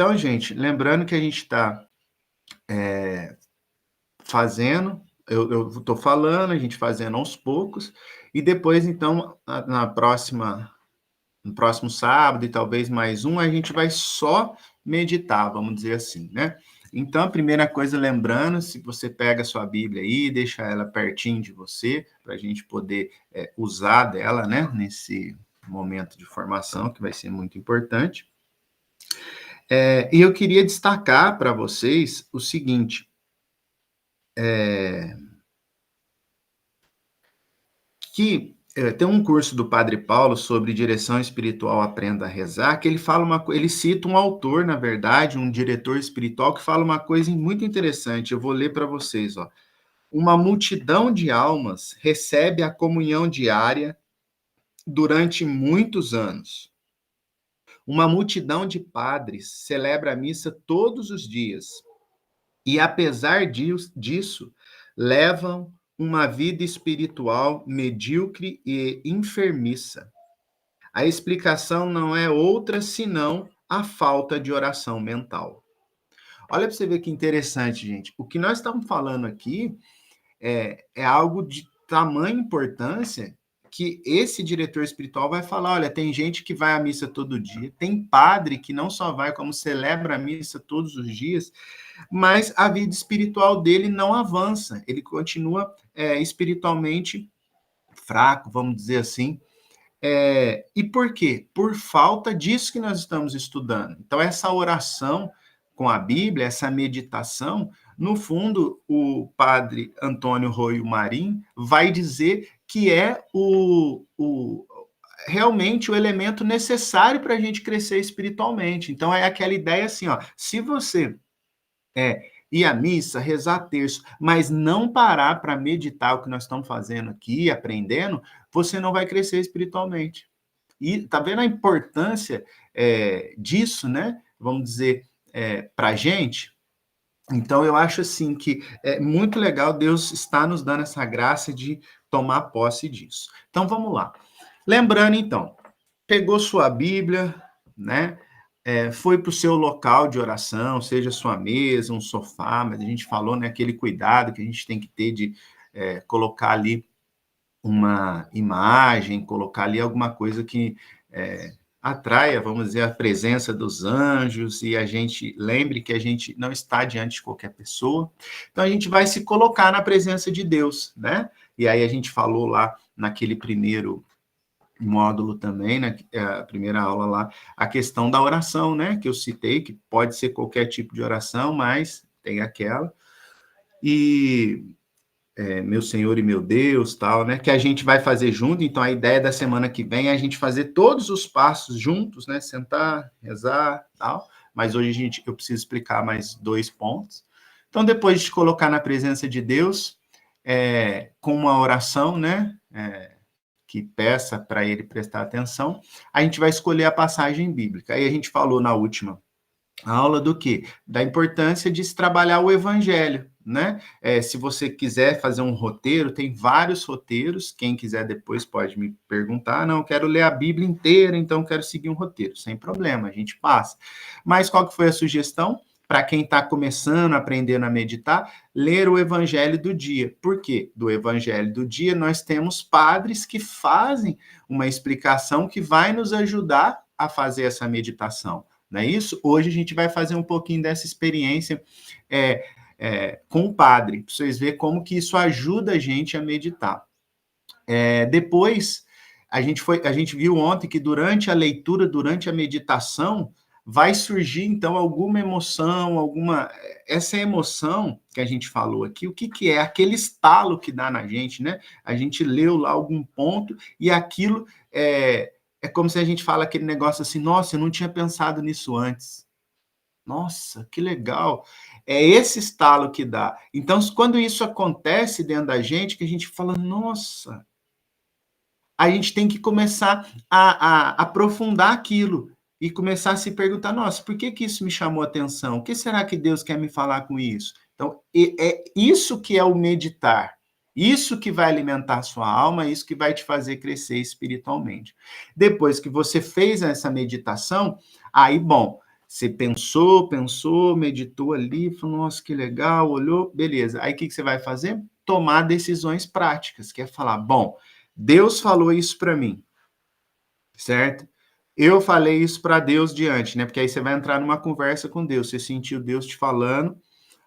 Então, gente, lembrando que a gente está fazendo, eu estou falando, a gente fazendo aos poucos, e depois, então, no próximo sábado e talvez mais um, a gente vai só meditar, vamos dizer assim, né? Então, a primeira coisa, lembrando, se você pega a sua Bíblia aí, deixa ela pertinho de você, para a gente poder usar dela, né, nesse momento de formação, que vai ser muito importante. E eu queria destacar para vocês o seguinte, que tem um curso do Padre Paulo sobre direção espiritual Aprenda a Rezar, que ele fala ele cita um autor, na verdade, um diretor espiritual, que fala uma coisa muito interessante. Eu vou ler para vocês, ó. Uma multidão de almas recebe a comunhão diária durante muitos anos. Uma multidão de padres celebra a missa todos os dias. E, apesar disso, levam uma vida espiritual medíocre e enfermiça. A explicação não é outra senão a falta de oração mental. Olha para você ver que interessante, gente. O que nós estamos falando aqui é algo de tamanha importância que esse diretor espiritual vai falar, olha, tem gente que vai à missa todo dia, tem padre que não só vai, como celebra a missa todos os dias, mas a vida espiritual dele não avança, ele continua espiritualmente fraco, vamos dizer assim. E por quê? Por falta disso que nós estamos estudando. Então, essa oração com a Bíblia, essa meditação, no fundo, o padre Antônio Roio Marim vai dizer que é realmente o elemento necessário para a gente crescer espiritualmente. Então, é aquela ideia assim, ó, se você ir à missa, rezar terço, mas não parar para meditar o que nós estamos fazendo aqui, aprendendo, você não vai crescer espiritualmente. E tá vendo a importância disso, né? Vamos dizer, para a gente? Então, eu acho assim que é muito legal Deus está nos dando essa graça de tomar posse disso. Então, vamos lá. Lembrando, então, pegou sua Bíblia, né? Foi para o seu local de oração, seja sua mesa, um sofá, mas a gente falou, né, aquele cuidado que a gente tem que ter de colocar ali uma imagem, colocar ali alguma coisa que atraia, vamos dizer, a presença dos anjos e a gente lembre que a gente não está diante de qualquer pessoa. Então, a gente vai se colocar na presença de Deus, né? E aí a gente falou lá naquele primeiro módulo também, na primeira aula lá, a questão da oração, né? Que eu citei, que pode ser qualquer tipo de oração, mas tem aquela. E meu Senhor e meu Deus, tal, né? Que a gente vai fazer junto. Então, a ideia da semana que vem é a gente fazer todos os passos juntos, né? Sentar, rezar, tal. Mas hoje eu preciso explicar mais 2 pontos. Então, depois de colocar na presença de Deus, com uma oração, né? Que peça para ele prestar atenção, a gente vai escolher a passagem bíblica. Aí a gente falou na última aula do quê? Da importância de se trabalhar o evangelho, né? Se você quiser fazer um roteiro, tem vários roteiros, quem quiser depois pode me perguntar, não, quero ler a Bíblia inteira, então quero seguir um roteiro, sem problema, a gente passa. Mas qual que foi a sugestão? Para quem está começando, aprendendo a meditar, ler o Evangelho do dia. Por quê? Do Evangelho do dia, nós temos padres que fazem uma explicação que vai nos ajudar a fazer essa meditação. Não é isso? Hoje a gente vai fazer um pouquinho dessa experiência com o padre, para vocês verem como que isso ajuda a gente a meditar. Depois, a gente viu ontem que durante a leitura, durante a meditação, vai surgir, então, alguma emoção, essa emoção que a gente falou aqui, o que é? Aquele estalo que dá na gente, né? A gente leu lá algum ponto e aquilo é como se a gente fala aquele negócio assim, nossa, eu não tinha pensado nisso antes. Nossa, que legal. É esse estalo que dá. Então, quando isso acontece dentro da gente, que a gente fala, nossa, a gente tem que começar a aprofundar aquilo e começar a se perguntar, nossa, por que isso me chamou a atenção? O que será que Deus quer me falar com isso? Então, é isso que é o meditar. Isso que vai alimentar a sua alma, isso que vai te fazer crescer espiritualmente. Depois que você fez essa meditação, aí, bom, Você pensou, meditou ali, falou, nossa, que legal, olhou, beleza. Aí o que você vai fazer? Tomar decisões práticas, que é falar, bom, Deus falou isso para mim, certo? Eu falei isso para Deus diante, né? Porque aí você vai entrar numa conversa com Deus, você sentiu Deus te falando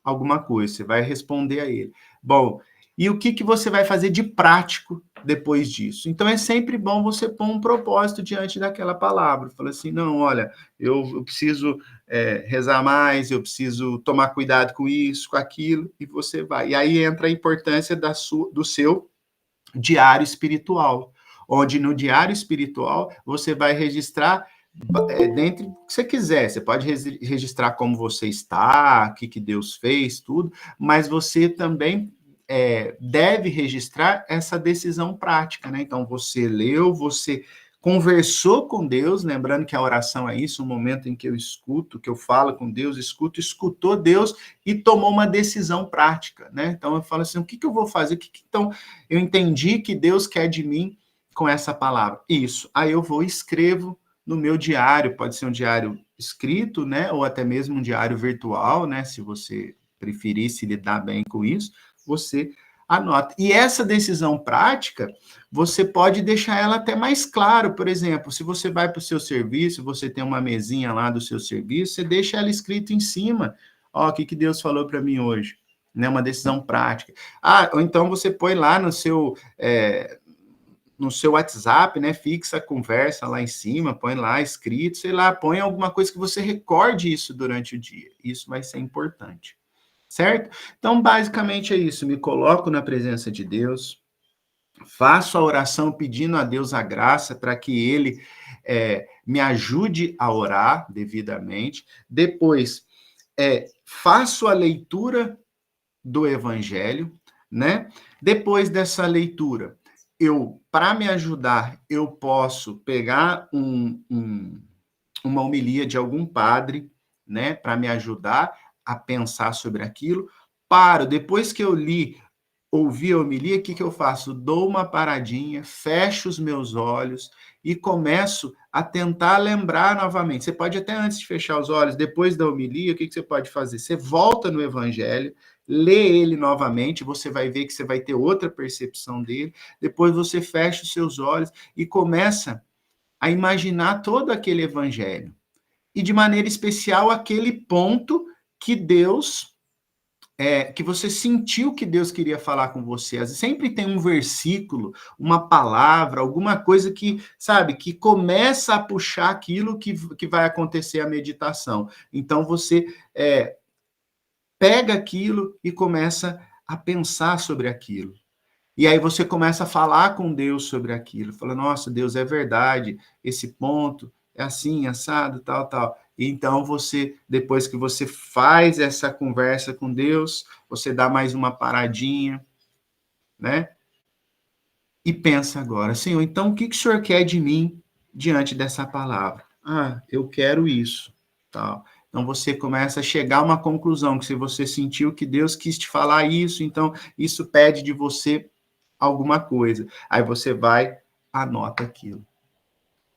alguma coisa, você vai responder a ele. Bom, e o que, que você vai fazer de prático depois disso? Então é sempre bom você pôr um propósito diante daquela palavra. Fala assim, não, olha, eu preciso rezar mais, eu preciso tomar cuidado com isso, com aquilo, e você vai. E aí entra a importância do seu diário espiritual, onde no diário espiritual você vai registrar dentro do que você quiser. Você pode registrar como você está, o que Deus fez, tudo, mas você também deve registrar essa decisão prática, né? Então, você leu, você conversou com Deus, lembrando que a oração é isso, um momento em que eu escuto, que eu falo com Deus, escutou Deus e tomou uma decisão prática, né? Então, eu falo assim, o que eu vou fazer? Então, eu entendi que Deus quer de mim com essa palavra. Isso. Aí eu vou e escrevo no meu diário, pode ser um diário escrito, né, ou até mesmo um diário virtual, né, se você preferir se lidar bem com isso, você anota. E essa decisão prática, você pode deixar ela até mais claro, por exemplo, se você vai para o seu serviço, você tem uma mesinha lá do seu serviço, você deixa ela escrito em cima, ó, o que Deus falou para mim hoje, né, uma decisão prática. Ah, ou então você põe lá no seu WhatsApp, né? Fixa a conversa lá em cima, põe lá escrito, sei lá, põe alguma coisa que você recorde isso durante o dia. Isso vai ser importante, certo? Então, basicamente é isso. Me coloco na presença de Deus, faço a oração pedindo a Deus a graça para que Ele me ajude a orar devidamente. Depois, faço a leitura do Evangelho, né? Depois dessa leitura, para me ajudar, eu posso pegar uma homilia de algum padre, né? Para me ajudar a pensar sobre aquilo. Depois que eu ouvi a homilia, o que eu faço? Dou uma paradinha, fecho os meus olhos e começo a tentar lembrar novamente. Você pode até antes de fechar os olhos, depois da homilia, o que você pode fazer? Você volta no Evangelho, lê ele novamente, você vai ver que você vai ter outra percepção dele. Depois você fecha os seus olhos e começa a imaginar todo aquele Evangelho. E de maneira especial aquele ponto que que você sentiu que Deus queria falar com você. Sempre tem um versículo, uma palavra, alguma coisa que, sabe, que começa a puxar aquilo que vai acontecer a meditação. Então, você pega aquilo e começa a pensar sobre aquilo. E aí você começa a falar com Deus sobre aquilo. Fala, nossa, Deus, é verdade, esse ponto é assim, assado, tal, tal. E então você, depois que você faz essa conversa com Deus, você dá mais uma paradinha, né? E pensa agora, Senhor, então o que o Senhor quer de mim diante dessa palavra? Ah, eu quero isso, tal. Então você começa a chegar a uma conclusão, que se você sentiu que Deus quis te falar isso, então isso pede de você alguma coisa. Aí você vai, anota aquilo.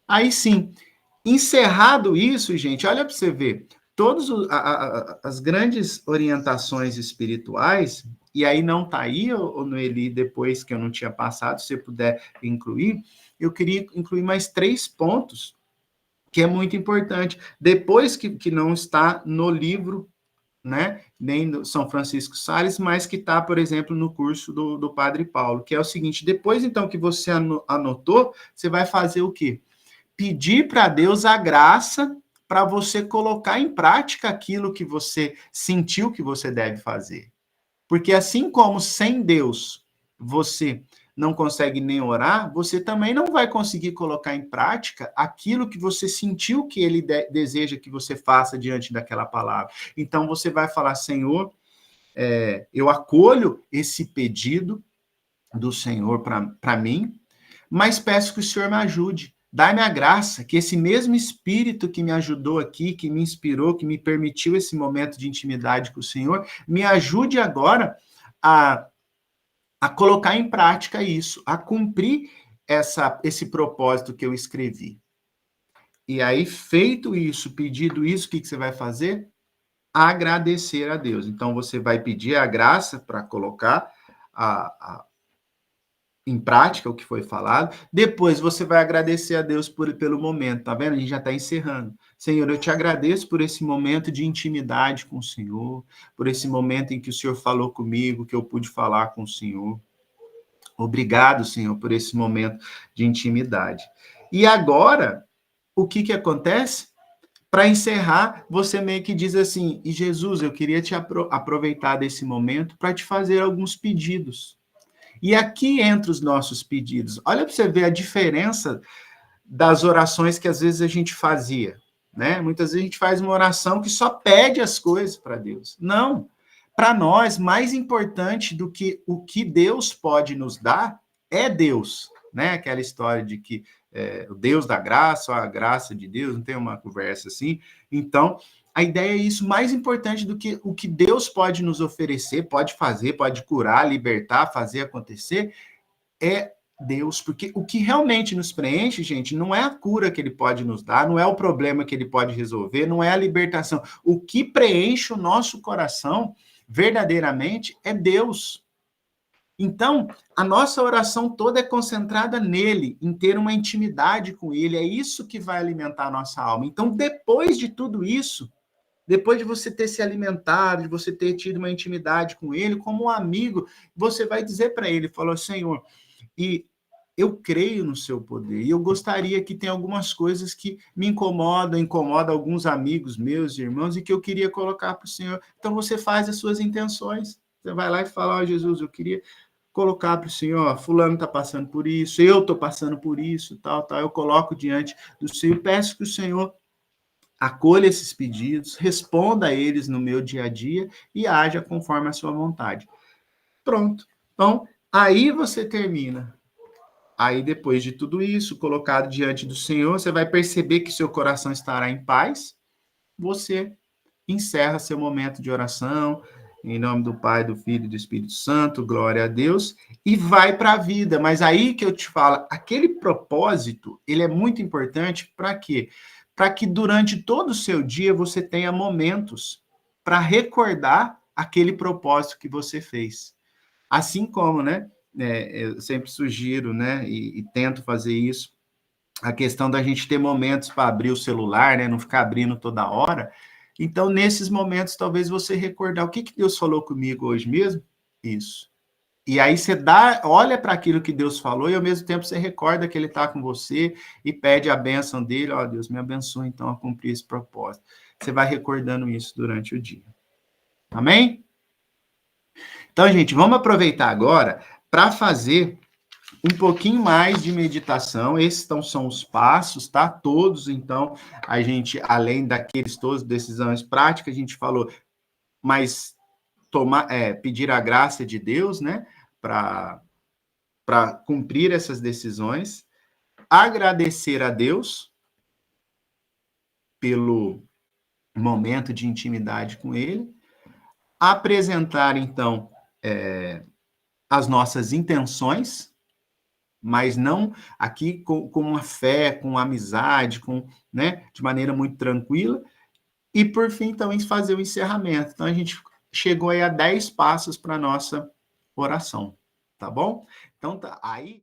Aí sim, encerrado isso, gente, olha para você ver, todas as grandes orientações espirituais, e aí não está aí, ou Noeli, depois que eu não tinha passado, se você puder incluir, eu queria incluir mais 3 pontos, que é muito importante. Depois que não está no livro, né, nem do São Francisco Sales, mas que está, por exemplo, no curso do Padre Paulo, que é o seguinte, depois, então, que você anotou, você vai fazer o quê? Pedir para Deus a graça para você colocar em prática aquilo que você sentiu que você deve fazer. Porque assim como sem Deus você não consegue nem orar, você também não vai conseguir colocar em prática aquilo que você sentiu que ele deseja que você faça diante daquela palavra. Então você vai falar, Senhor, eu acolho esse pedido do Senhor para mim, mas peço que o Senhor me ajude. Dai-me a graça, que esse mesmo Espírito que me ajudou aqui, que me inspirou, que me permitiu esse momento de intimidade com o Senhor, me ajude agora a, a colocar em prática isso, a cumprir esse propósito que eu escrevi. E aí, feito isso, pedido isso, o que você vai fazer? Agradecer a Deus. Então, você vai pedir a graça para colocar em prática o que foi falado. Depois, você vai agradecer a Deus pelo momento, tá vendo? A gente já está encerrando. Senhor, eu te agradeço por esse momento de intimidade com o Senhor, por esse momento em que o Senhor falou comigo, que eu pude falar com o Senhor. Obrigado, Senhor, por esse momento de intimidade. E agora, o que acontece? Para encerrar, você meio que diz assim: e Jesus, eu queria te aproveitar desse momento para te fazer alguns pedidos. E aqui entra os nossos pedidos. Olha para você ver a diferença das orações que às vezes a gente fazia, né? Muitas vezes a gente faz uma oração que só pede as coisas para Deus. Não. Para nós, mais importante do que o que Deus pode nos dar é Deus, né? Aquela história de que o Deus da graça, ou a graça de Deus, não tem uma conversa assim? Então, a ideia é isso, mais importante do que o que Deus pode nos oferecer, pode fazer, pode curar, libertar, fazer acontecer, é Deus, porque o que realmente nos preenche, gente, não é a cura que ele pode nos dar, não é o problema que ele pode resolver, não é a libertação. O que preenche o nosso coração verdadeiramente é Deus. Então, a nossa oração toda é concentrada nele, em ter uma intimidade com ele, é isso que vai alimentar a nossa alma. Então, depois de tudo isso, depois de você ter se alimentado, de você ter tido uma intimidade com ele, como um amigo, você vai dizer para ele, falou, Senhor, e eu creio no seu poder, e eu gostaria que tem algumas coisas que me incomodam alguns amigos meus, irmãos, e que eu queria colocar para o Senhor. Então você faz as suas intenções. Você vai lá e fala, ó, Jesus, eu queria colocar para o Senhor, ó, fulano está passando por isso, eu estou passando por isso, tal, tal. Eu coloco diante do Senhor, peço que o Senhor acolha esses pedidos, responda a eles no meu dia a dia e haja conforme a sua vontade. Pronto. Então, aí você termina. Aí, depois de tudo isso, colocado diante do Senhor, você vai perceber que seu coração estará em paz. Você encerra seu momento de oração, em nome do Pai, do Filho e do Espírito Santo, glória a Deus, e vai para a vida. Mas aí que eu te falo, aquele propósito, ele é muito importante para quê? Para que durante todo o seu dia você tenha momentos para recordar aquele propósito que você fez. Assim como, né, eu sempre sugiro, né, e tento fazer isso, a questão da gente ter momentos para abrir o celular, né, não ficar abrindo toda hora. Então, nesses momentos, talvez você recordar o que Deus falou comigo hoje mesmo? Isso. E aí você olha para aquilo que Deus falou e ao mesmo tempo você recorda que ele está com você e pede a bênção dele, ó, Deus, me abençoe então a cumprir esse propósito. Você vai recordando isso durante o dia. Amém? Então, gente, vamos aproveitar agora para fazer um pouquinho mais de meditação. Esses então, são os passos, tá? Todos, então, a gente, além daqueles todos, decisões práticas, a gente falou, mas pedir a graça de Deus, né? Para cumprir essas decisões, agradecer a Deus pelo momento de intimidade com Ele, apresentar, então, as nossas intenções, mas não aqui com uma fé, com amizade, né, de maneira muito tranquila. E, por fim, também fazer o encerramento. Então, a gente chegou aí a 10 passos para a nossa oração, tá bom? Então, tá aí...